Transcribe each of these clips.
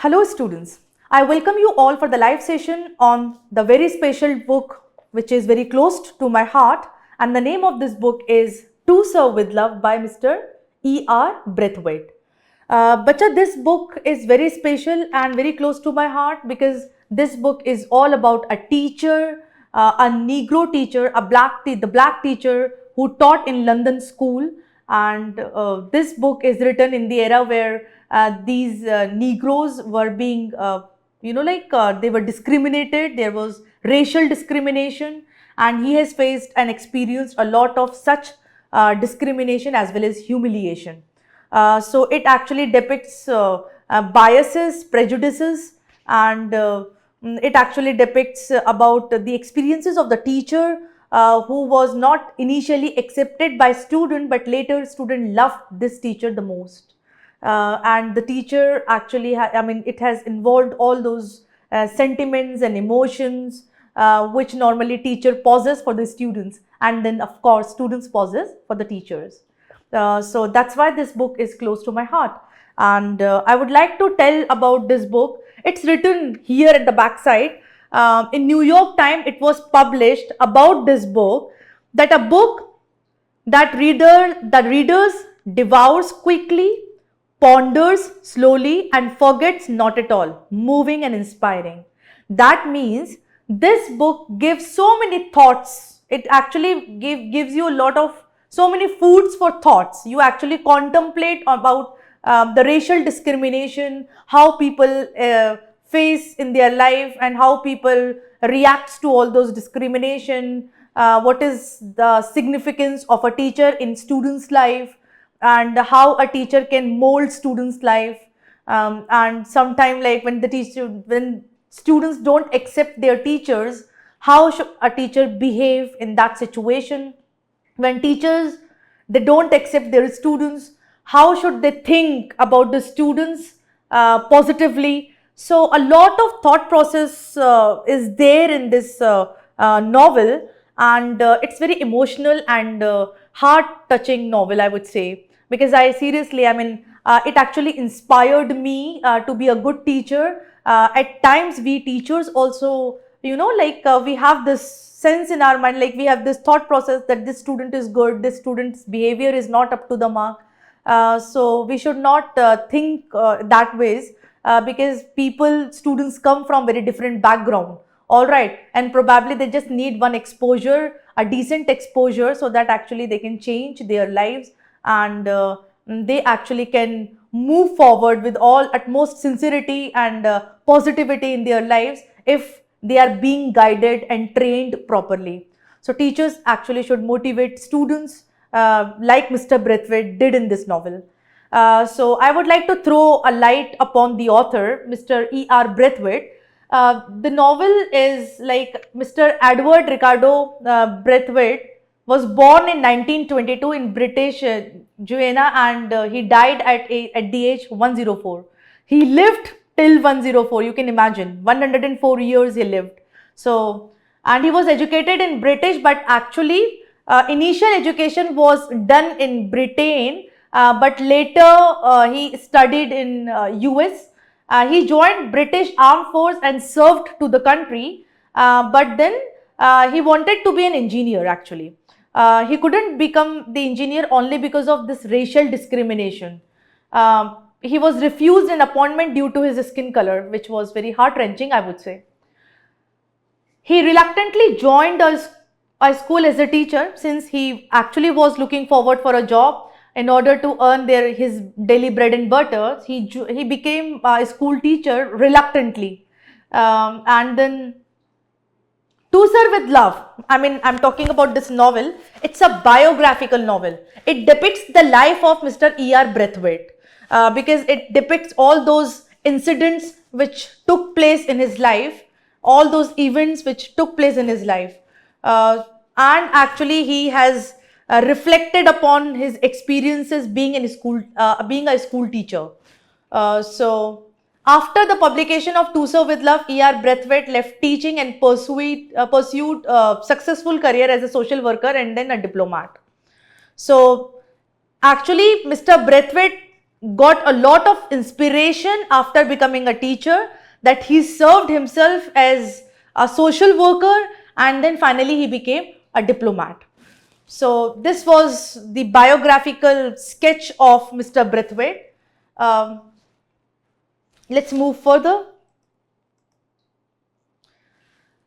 Hello students, I welcome you all for the live session on the very special book which is very close to my heart, and the name of this book is To Serve with Love by Mr. E.R. Braithwaite. Bacha, this book is very special and very close to my heart because this book is all about a teacher, a Negro teacher, the black teacher who taught in London school, and this book is written in the era where these Negroes were being, they were discriminated. There was racial discrimination, and he has faced and experienced a lot of such discrimination as well as humiliation. So it actually depicts biases, prejudices, and it actually depicts about the experiences of the teacher who was not initially accepted by student, but later student loved this teacher the most. And the teacher actually, it has involved all those sentiments and emotions which normally teacher pauses for the students, and then of course students pauses for the teachers. So that's why this book is close to my heart, and I would like to tell about this book. It's written here at the back side. In New York Times, it was published about this book, that a book that readers devours quickly, ponders slowly, and forgets not at all, moving and inspiring. That means this book gives so many thoughts. It actually gives you a lot of so many foods for thoughts. You actually contemplate about the racial discrimination, how people face in their life, and how people react to all those discrimination, what is the significance of a teacher in students' life, and how a teacher can mold students' life. And sometimes, like when students don't accept their teachers, how should a teacher behave in that situation? When teachers, they don't accept their students, how should they think about the students positively? So a lot of thought process is there in this novel, and it's very emotional and heart-touching novel, I would say, because it actually inspired me to be a good teacher. At times, we teachers also, we have this sense in our mind, like we have this thought process that this student is good, this student's behavior is not up to the mark. So we should not think that ways, because students come from very different background, all right, and probably they just need one exposure, a decent exposure, so that actually they can change their lives, and they actually can move forward with all utmost sincerity and positivity in their lives if they are being guided and trained properly. So teachers actually should motivate students like Mr. Braithwaite did in this novel. So I would like to throw a light upon the author, Mr. E.R. Braithwaite. The novel is like Mr. Edward Ricardo Braithwaite was born in 1922 in British Guiana, and he died at the age 104. He lived till 104, you can imagine, 104 years he lived. So, and he was educated in British, but actually initial education was done in Britain, but later he studied in US. He joined British Armed Force and served to the country, but then he wanted to be an engineer actually. He couldn't become the engineer only because of this racial discrimination. He was refused an appointment due to his skin color, which was very heart-wrenching, I would say. He reluctantly joined a school as a teacher, since he actually was looking forward for a job in order to earn his daily bread and butter. He became a school teacher reluctantly, and then To Serve with Love, I'm talking about this novel. It's a biographical novel. It depicts the life of Mr. E.R. Braithwaite, because it depicts all those incidents which took place in his life, all those events which took place in his life. And actually he has reflected upon his experiences being in school, being a school teacher. So after the publication of To Serve with Love, E.R. Braithwaite left teaching and pursued a successful career as a social worker and then a diplomat. So actually Mr. Braithwaite got a lot of inspiration after becoming a teacher, that he served himself as a social worker, and then finally he became a diplomat. So this was the biographical sketch of Mr. Braithwaite. Let's move further.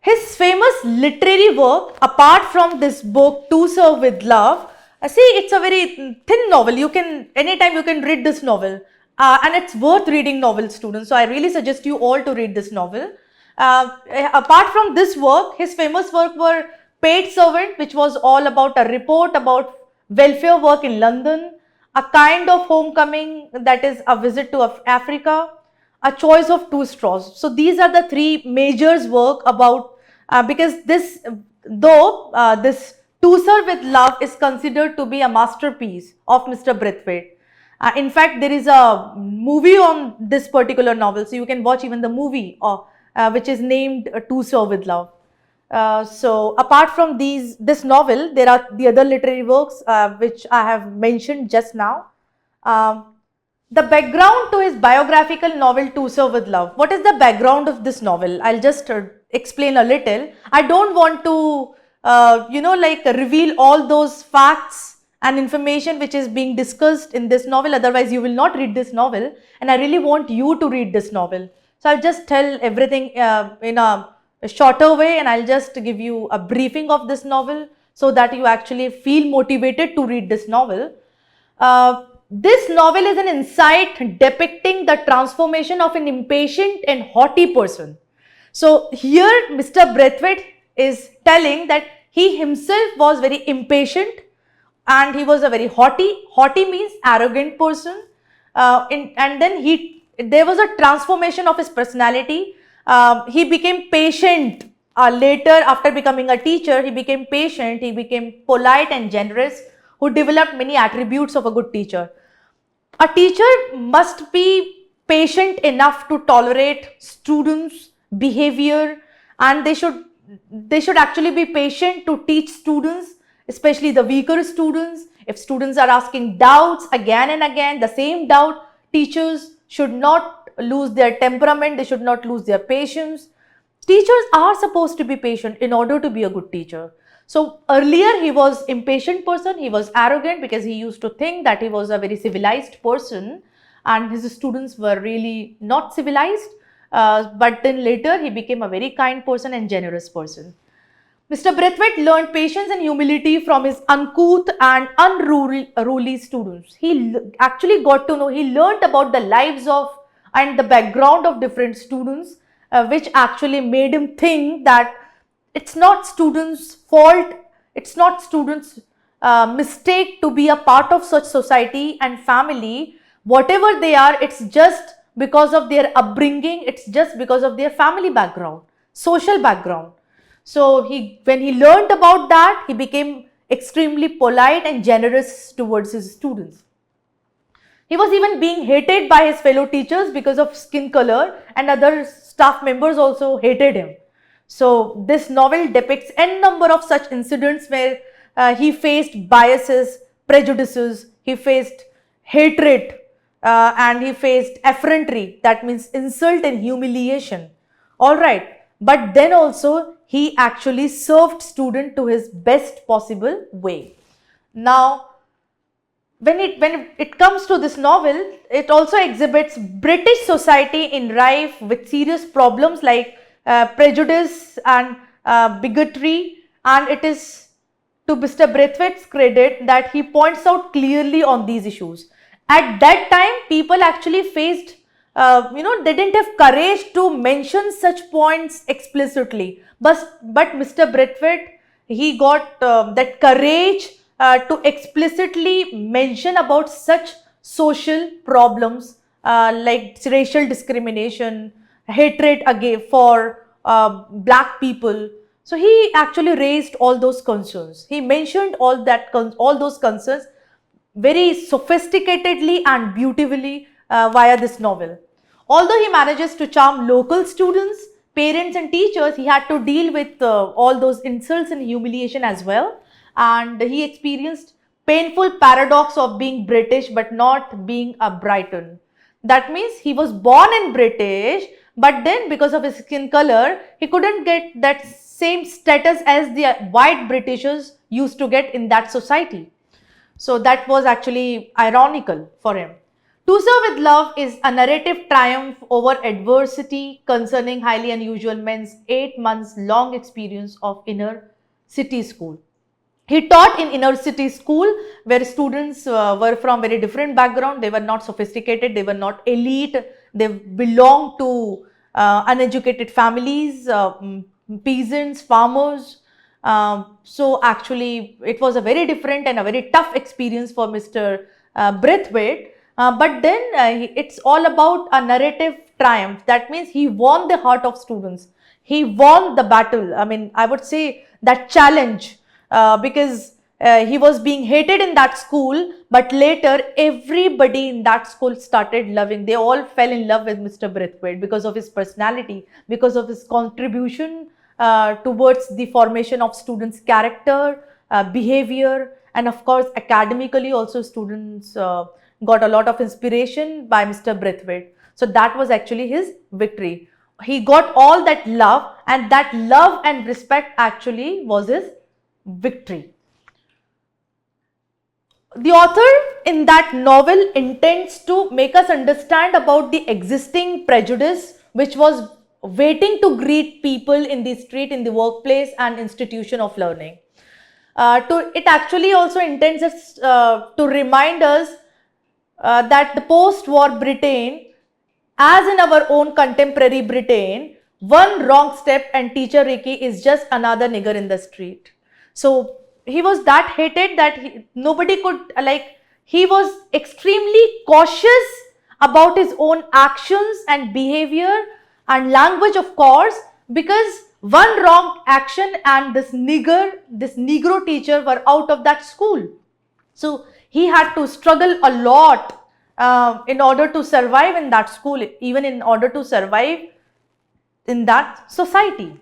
His famous literary work, apart from this book, To Serve with Love, see, it's a very thin novel. You can, anytime you can read this novel, and it's worth reading novel, students. So I really suggest you all to read this novel. Apart from this work, his famous work were Paid Servant, which was all about a report about welfare work in London, A Kind of Homecoming, that is a visit to Africa, A Choice of Two Straws. So these are the three majors work about, because this, though this To Serve with Love is considered to be a masterpiece of Mr. Braithwaite. In fact, there is a movie on this particular novel, so you can watch even the movie, which is named To Serve with Love. So apart from this novel, there are the other literary works which I have mentioned just now. The background to his biographical novel To Serve with Love. What is the background of this novel? I'll just explain a little. I don't want to reveal all those facts and information which is being discussed in this novel, otherwise you will not read this novel, and I really want you to read this novel. So I'll just tell everything in a shorter way, and I'll just give you a briefing of this novel so that you actually feel motivated to read this novel. This novel is an insight depicting the transformation of an impatient and haughty person. So here Mr. Braithwaite is telling that he himself was very impatient and he was a very haughty. Haughty means arrogant person. And then there was a transformation of his personality. He became patient. Later, after becoming a teacher, he became patient, he became polite and generous, who developed many attributes of a good teacher. A teacher must be patient enough to tolerate students' behavior, and they should actually be patient to teach students, especially the weaker students. If students are asking doubts again and again, the same doubt, teachers should not lose their temperament, they should not lose their patience. Teachers are supposed to be patient in order to be a good teacher. So earlier he was impatient person, he was arrogant because he used to think that he was a very civilized person and his students were really not civilized. But then later he became a very kind person and generous person. Mr. Braithwaite learned patience and humility from his uncouth and unruly students. He actually got to know, he learned about the lives of and the background of different students, which actually made him think that it's not students' fault, it's not students' mistake to be a part of such society and family. Whatever they are, it's just because of their upbringing, it's just because of their family background, social background. So when he learned about that, he became extremely polite and generous towards his students. He was even being hated by his fellow teachers because of skin color, and other staff members also hated him. So this novel depicts n number of such incidents where he faced biases, prejudices, he faced hatred, and he faced effrontery, that means insult and humiliation. Alright, but then also he actually served student to his best possible way. Now, when it comes to this novel, it also exhibits British society in rife with serious problems like prejudice and bigotry, and it is to Mr. Braithwaite's credit that he points out clearly on these issues. At that time, people actually faced, they didn't have courage to mention such points explicitly. But Mr. Braithwaite, he got that courage to explicitly mention about such social problems like racial discrimination, hatred for black people. So he actually raised all those concerns. He mentioned all those concerns very sophisticatedly and beautifully via this novel. Although he manages to charm local students, parents and teachers, he had to deal with all those insults and humiliation as well. And he experienced painful paradox of being British but not being a Briton. That means he was born in British, but then because of his skin color, he couldn't get that same status as the white Britishers used to get in that society. So that was actually ironical for him. To Serve with Love is a narrative triumph over adversity concerning highly unusual men's 8 months long experience of inner city school. He taught in inner city school where students were from very different background. They were not sophisticated, they were not elite, they belonged to uneducated families, peasants, farmers. So actually it was a very different and a very tough experience for Mr. Braithwaite. But then it's all about a narrative triumph. That means he won the heart of students. He won the battle. I mean, I would say that challenge. Because he was being hated in that school, but later everybody in that school started loving. They all fell in love with Mr. Braithwaite because of his personality, because of his contribution towards the formation of students' character, behavior, and of course academically also students got a lot of inspiration by Mr. Braithwaite. So that was actually his victory. He got all that love, and that love and respect actually was his victory. The author in that novel intends to make us understand about the existing prejudice which was waiting to greet people in the street, in the workplace and institution of learning. It actually also intends us to remind us that the post-war Britain, as in our own contemporary Britain, one wrong step and teacher Ricky is just another nigger in the street. So he was that hated that nobody could, he was extremely cautious about his own actions and behavior and language, of course, because one wrong action and this Negro teacher were out of that school. So he had to struggle a lot in order to survive in that school, even in order to survive in that society.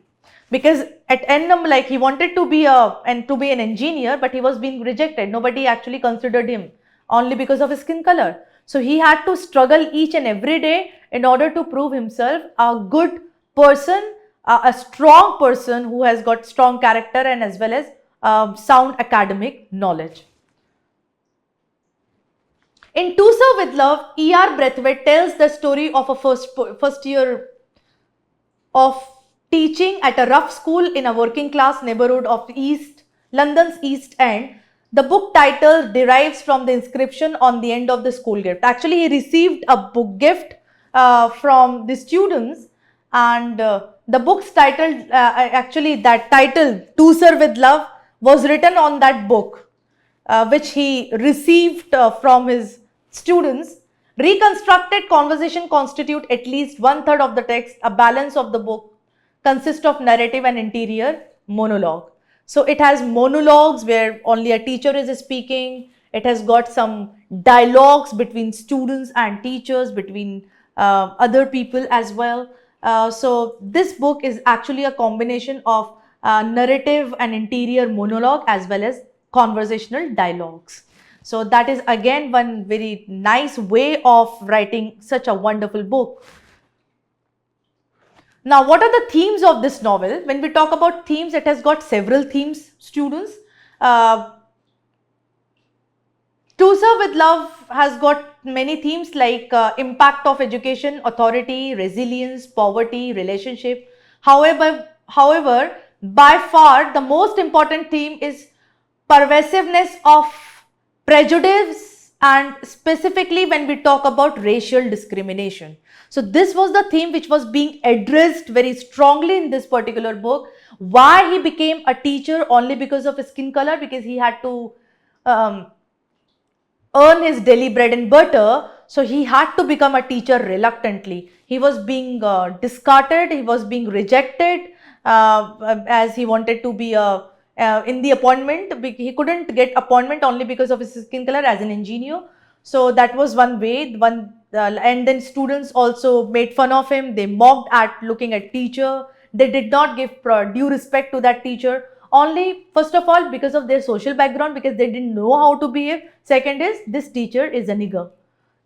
Because at Ennum, he wanted to be an engineer, but he was being rejected. Nobody actually considered him only because of his skin color. So he had to struggle each and every day in order to prove himself a good person, a strong person who has got strong character and as well as sound academic knowledge. In To Serve with Love, E.R. Braithwaite tells the story of a first year of teaching at a rough school in a working class neighborhood of London's East End. The book title derives from the inscription on the end of the school gift. Actually, he received a book gift from the students, and the book's title, that title, To Serve with Love, was written on that book, which he received from his students. Reconstructed conversation constitute at least 1/3 of the text. A balance of the book consists of narrative and interior monologue. So it has monologues where only a teacher is speaking. It has got some dialogues between students and teachers, between other people as well. So this book is actually a combination of narrative and interior monologue as well as conversational dialogues. So that is again one very nice way of writing such a wonderful book. Now, what are the themes of this novel? When we talk about themes, it has got several themes, students. To Serve with Love has got many themes like impact of education, authority, resilience, poverty, relationship. However, by far the most important theme is pervasiveness of prejudice, and specifically when we talk about racial discrimination. So this was the theme which was being addressed very strongly in this particular book. Why he became a teacher only because of his skin color, because he had to earn his daily bread and butter. So he had to become a teacher reluctantly. He was being discarded, he was being rejected as he wanted to be in the appointment. He couldn't get appointment only because of his skin color as an engineer. So that was one way. And then students also made fun of him. They mocked at looking at teacher. They did not give due respect to that teacher. Only, first of all, because of their social background, because they didn't know how to behave. Second is, this teacher is a nigger.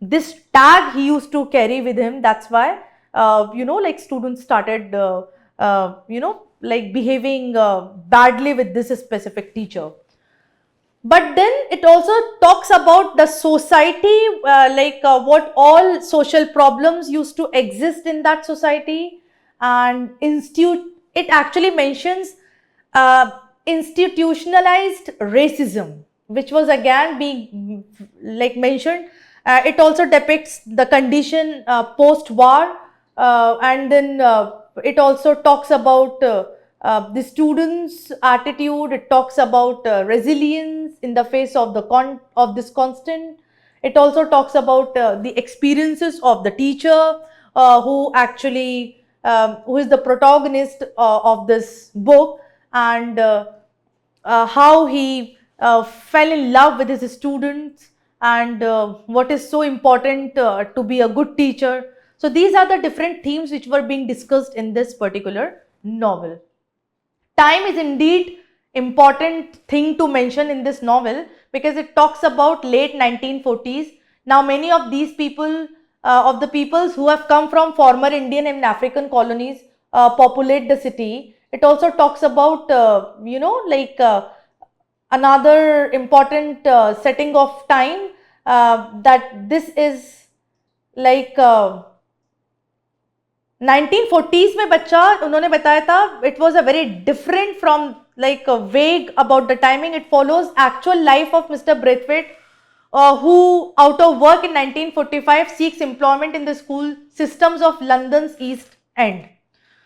This tag he used to carry with him. That's why, like students started, like behaving badly with this specific teacher. But then it also talks about the society, what all social problems used to exist in that society, and it actually mentions institutionalized racism, which was again being like mentioned. It also depicts the condition post-war, and then it also talks about the students' attitude. It talks about resilience in the face of this constant. It also talks about the experiences of the teacher, who is the protagonist of this book, and how he fell in love with his students, and what is so important to be a good teacher. So these are the different themes which were being discussed in this particular novel. Time is indeed important thing to mention in this novel, because it talks about late 1940s. Now many of these people, of the peoples who have come from former Indian and African colonies, populate the city. It also talks about, another important setting of time, that this is like 1940s में बच्चा उन्होंने बताया था, it was a very different from like vague about the timing. It follows actual life of Mr. Braithwaite, who out of work in 1945 seeks employment in the school systems of London's East End.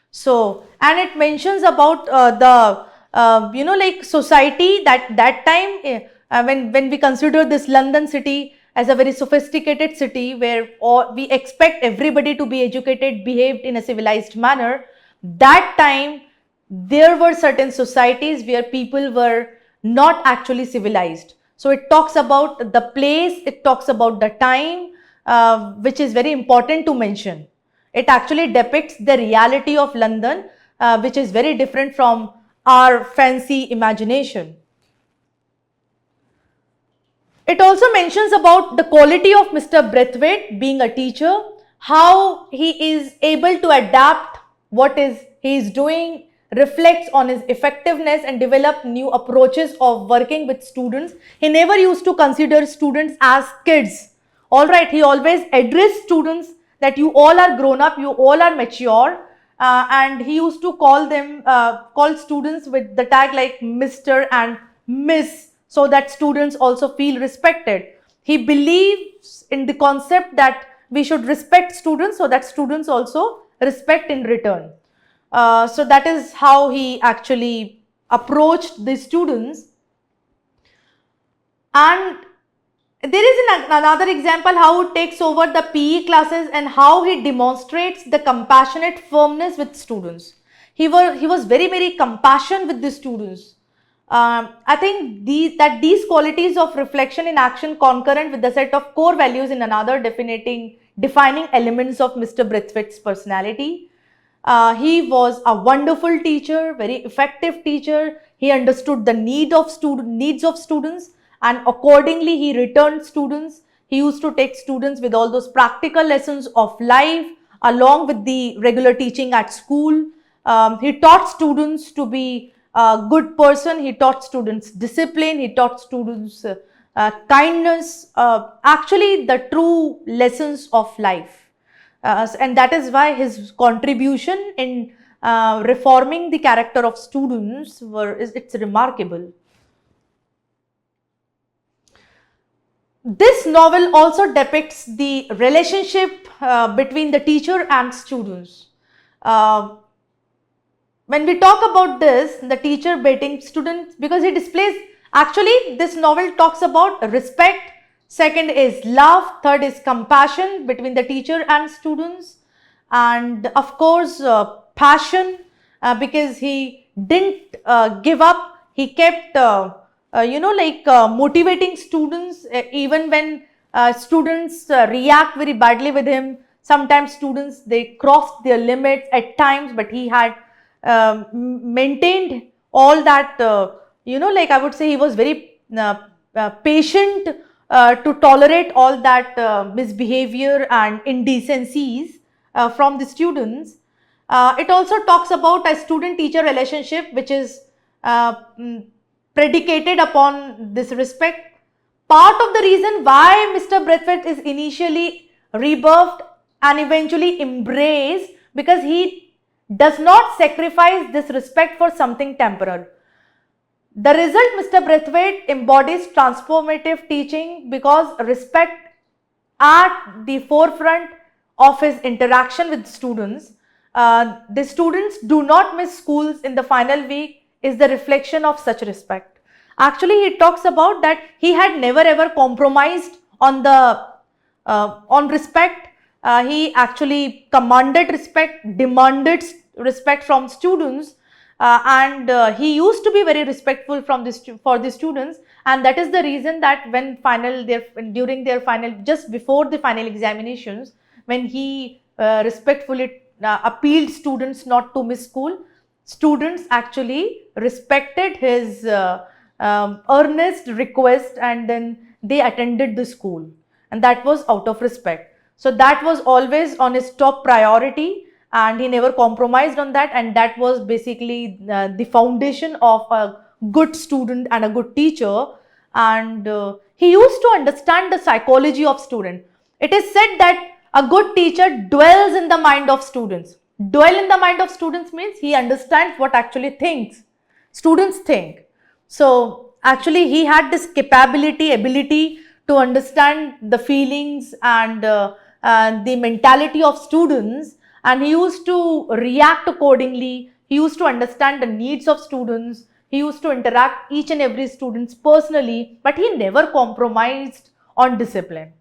So, and it mentions about the society that time, when we consider this London city as a very sophisticated city where we expect everybody to be educated, behaved in a civilized manner. That time there were certain societies where people were not actually civilized. So it talks about the place, it talks about the time, which is very important to mention. It actually depicts the reality of London, which is very different from our fancy imagination. It also mentions about the quality of Mr. Braithwaite being a teacher, how he is able to adapt what he is doing, reflects on his effectiveness and develop new approaches of working with students. He never used to consider students as kids. All right, he always addressed students that you all are grown up, you all are mature, and he used to call students with the tag like Mr. and Miss, so that students also feel respected. He believes in the concept that we should respect students so that students also respect in return. So that is how he actually approached the students. And there is another example how it takes over the PE classes and how he demonstrates the compassionate firmness with students. He was very, very compassionate with the students. I think these qualities of reflection in action concurrent with the set of core values in another defining elements of Mr. Braithwaite's personality. He was a wonderful teacher, very effective teacher. He understood the needs of students, and accordingly he returned students. He used to take students with all those practical lessons of life along with the regular teaching at school. He taught students to be a good person. He taught students discipline. He taught students kindness, actually the true lessons of life. And that is why his contribution in reforming the character of students it's remarkable. This novel also depicts the relationship between the teacher and students. When we talk about this, the teacher baiting students, because he displays, actually this novel talks about respect, second is love, third is compassion between the teacher and students, and of course passion, because he didn't give up. He kept motivating students even when students react very badly with him. Sometimes students, they crossed their limits at times, but he had maintained all that, like I would say, he was very patient to tolerate all that misbehavior and indecencies from the students. It also talks about a student-teacher relationship which is predicated upon this respect. Part of the reason why Mr. Braithwaite is initially rebuffed and eventually embraced, because he does not sacrifice this respect for something temporal. The result, Mr. Braithwaite embodies transformative teaching because respect at the forefront of his interaction with students. The students do not miss schools in the final week is the reflection of such respect. Actually, he talks about that he had never ever compromised on the on respect. He actually commanded respect, demanded respect from students, and he used to be very respectful from for the students, and that is the reason that when during their final, just before the final examinations, when he respectfully appealed students not to miss school, students actually respected his earnest request, and then they attended the school, and that was out of respect. So that was always on his top priority, and he never compromised on that, and that was basically the foundation of a good student and a good teacher. And he used to understand the psychology of student. It is said that a good teacher dwells in the mind of students. Dwell in the mind of students means he understands what actually students think. So actually he had this ability to understand the feelings and the mentality of students, and he used to react accordingly. He used to understand the needs of students. He used to interact each and every student personally, but he never compromised on discipline.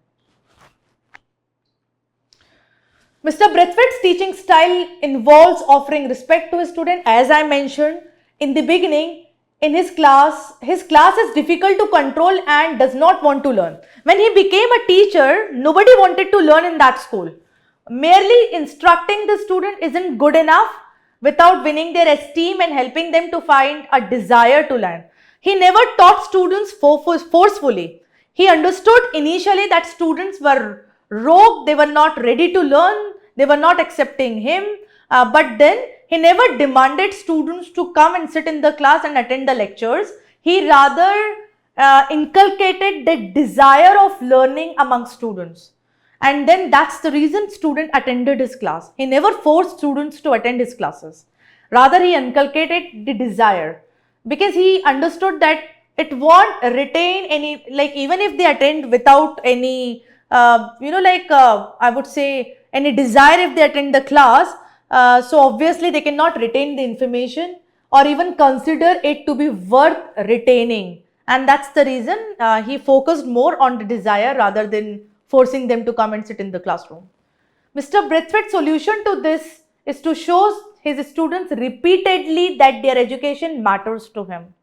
Mr. Braithwaite's teaching style involves offering respect to his student. As I mentioned in the beginning, in his class is difficult to control and does not want to learn. When he became a teacher, nobody wanted to learn in that school. Merely instructing the student isn't good enough without winning their esteem and helping them to find a desire to learn. He never taught students forcefully. He understood initially that students were rogue, they were not ready to learn, they were not accepting him, but then he never demanded students to come and sit in the class and attend the lectures. He rather inculcated the desire of learning among students. And then that's the reason student attended his class. He never forced students to attend his classes. Rather, he inculcated the desire, because he understood that it won't retain any, like even if they attend without any, I would say any desire if they attend the class, so obviously they cannot retain the information or even consider it to be worth retaining. And that's the reason he focused more on the desire rather than forcing them to come and sit in the classroom. Mr. Braithwaite's solution to this is to show his students repeatedly that their education matters to him.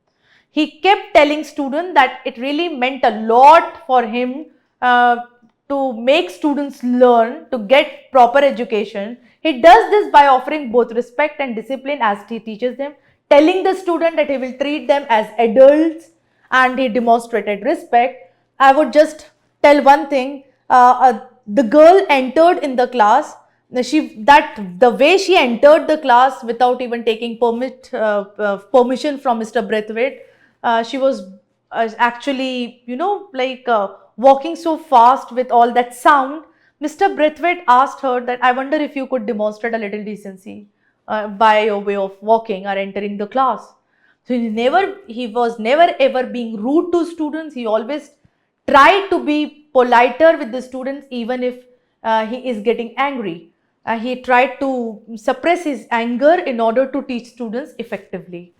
He kept telling students that it really meant a lot for him to make students learn, to get proper education. He does this by offering both respect and discipline as he teaches them, telling the student that he will treat them as adults, and he demonstrated respect. I would just tell one thing. The girl entered in the class. The way she entered the class without even taking permission from Mr. Braithwaite, she was actually, walking so fast with all that sound. Mr. Braithwaite asked her that, I wonder if you could demonstrate a little decency by your way of walking or entering the class. So he was never ever being rude to students. He always tried to be politer with the students, even if he is getting angry. He tried to suppress his anger in order to teach students effectively.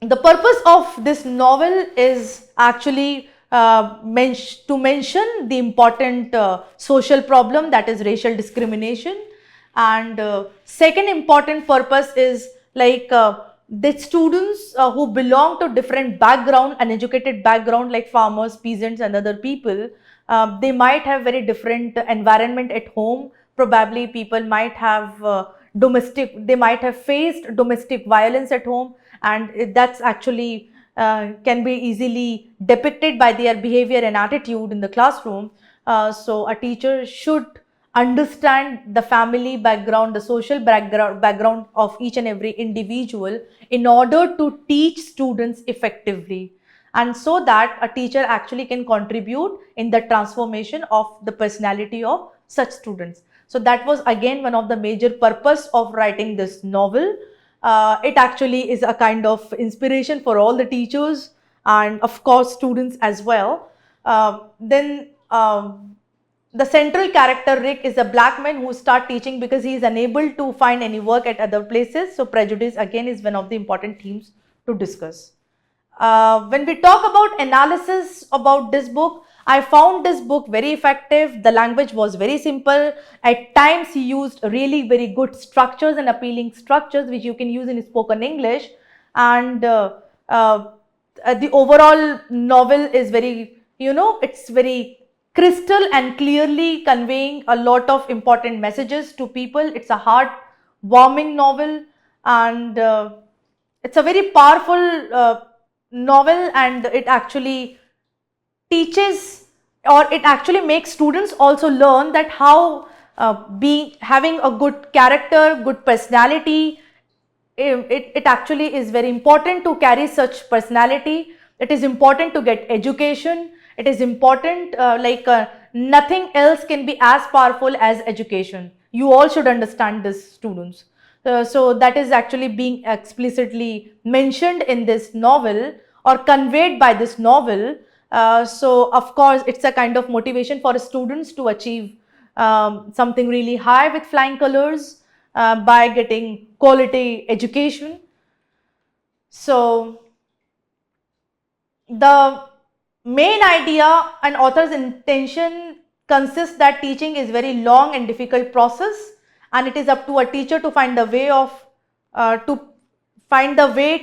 The purpose of this novel is actually to mention the important social problem, that is racial discrimination. And second important purpose is the students who belong to different background, uneducated background, like farmers, peasants and other people, they might have very different environment at home. Probably people might have they might have faced domestic violence at home, and that's actually can be easily depicted by their behavior and attitude in the classroom. So a teacher should understand the family background, the social background of each and every individual in order to teach students effectively, and so that a teacher actually can contribute in the transformation of the personality of such students. So that was again one of the major purpose of writing this novel. It actually is a kind of inspiration for all the teachers and of course students as well. Then the central character Rick is a black man who starts teaching because he is unable to find any work at other places. So prejudice again is one of the important themes to discuss. When we talk about analysis about this book, I found this book very effective. The language was very simple. At times he used really very good structures and appealing structures which you can use in spoken English, and the overall novel is very, it's very crystal and clearly conveying a lot of important messages to people. It's a heart-warming novel, and it's a very powerful novel, and it actually teaches, or it actually makes students also learn that how having a good character, good personality, it actually is very important to carry such personality. It is important to get education. It is important, nothing else can be as powerful as education. You all should understand this, students. So that is actually being explicitly mentioned in this novel or conveyed by this novel. So of course it's a kind of motivation for students to achieve something really high with flying colors by getting quality education. So the main idea and author's intention consists that teaching is very long and difficult process, and it is up to a teacher to find the way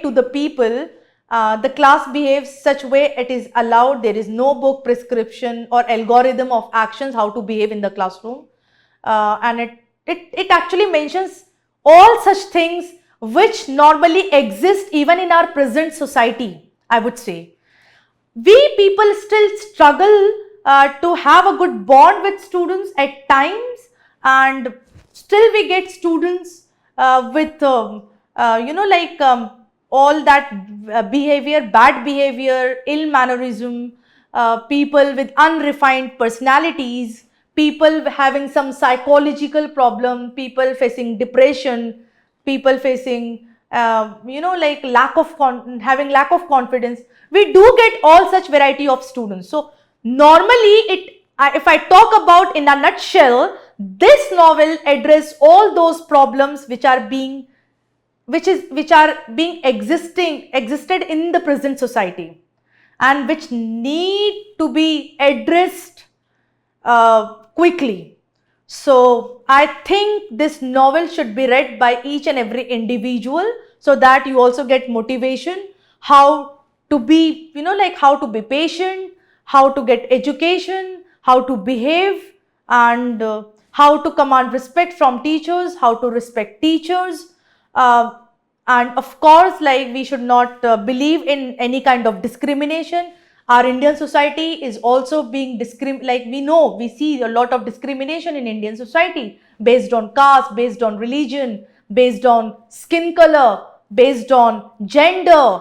to the people. The class behaves such way it is allowed. There is no book prescription or algorithm of actions how to behave in the classroom, and it actually mentions all such things which normally exist even in our present society, I would say. We people still struggle to have a good bond with students at times, and still we get students with all that behavior, bad behavior, ill mannerism, people with unrefined personalities, people having some psychological problem, people facing depression, people facing having lack of confidence. We do get all such variety of students. So normally if I talk about in a nutshell, this novel address all those problems which are being existed in the present society and which need to be addressed quickly. So I think this novel should be read by each and every individual so that you also get motivation how to be, how to be patient, how to get education, how to behave, and how to command respect from teachers, how to respect teachers. And of course, we should not believe in any kind of discrimination. Our Indian society is also being we see a lot of discrimination in Indian society based on caste, based on religion, based on skin color, based on gender.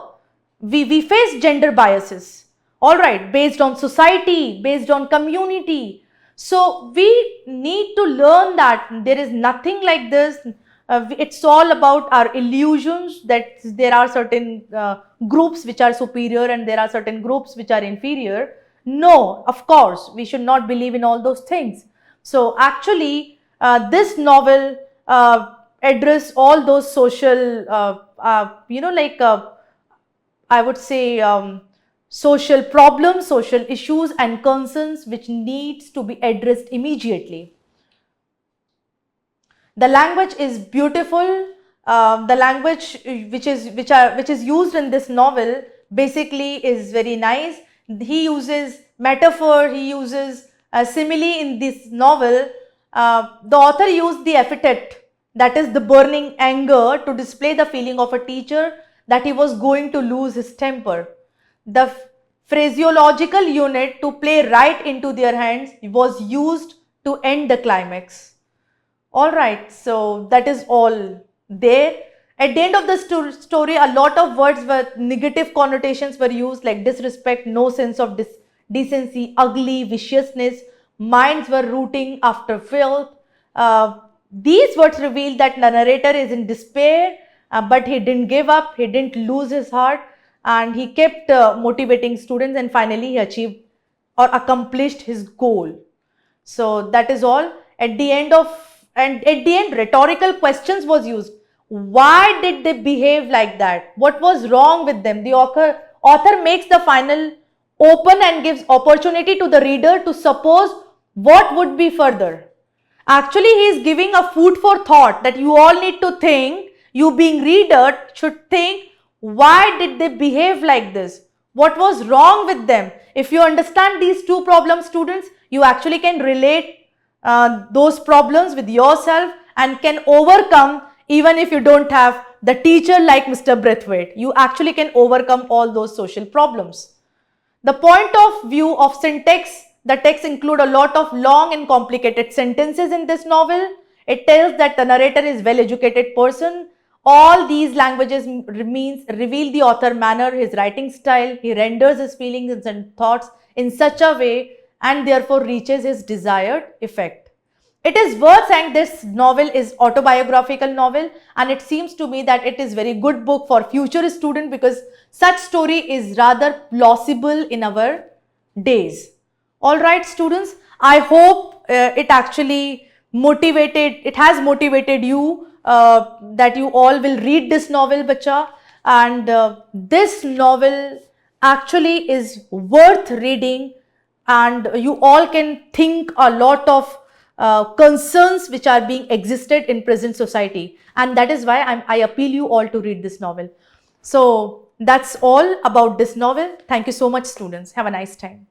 We face gender biases, all right, based on society, based on community. So we need to learn that there is nothing like this. It's all about our illusions that there are certain groups which are superior and there are certain groups which are inferior. No, of course, we should not believe in all those things. So actually, this novel address all those social, I would say, social problems, social issues and concerns which needs to be addressed immediately. The language is beautiful. The language which is used in this novel basically is very nice. He uses metaphor, he uses a simile in this novel. The author used the epithet that is the burning anger to display the feeling of a teacher that he was going to lose his temper. The phraseological unit to play right into their hands was used to end the climax. Alright, so that is all there. At the end of the story, a lot of words with negative connotations were used, like disrespect, no sense of decency, ugly, viciousness, minds were rooting after filth. These words reveal that the narrator is in despair, but he didn't give up, he didn't lose his heart, and he kept motivating students, and finally he achieved or accomplished his goal. So that is all. At the end, rhetorical questions was used. Why did they behave like that? What was wrong with them? The author makes the final open and gives opportunity to the reader to suppose what would be further. Actually, he is giving a food for thought that you all need to think. You being reader should think, why did they behave like this? What was wrong with them? If you understand these two problems, students, you actually can relate those problems with yourself and can overcome, even if you don't have the teacher like Mr. Braithwaite. You actually can overcome all those social problems. The point of view of syntax, the text include a lot of long and complicated sentences in this novel. It tells that the narrator is well-educated person. All these languages reveal the author manner, his writing style. He renders his feelings and thoughts in such a way and therefore reaches his desired effect. It is worth saying this novel is autobiographical novel, and it seems to me that it is very good book for future student because such story is rather plausible in our days. Alright students, I hope it actually has motivated you that you all will read this novel, bacha, and this novel actually is worth reading, and you all can think a lot of concerns which are being existed in present society, and that is why I appeal you all to read this novel. So that's all about this novel. Thank you so much students. Have a nice time.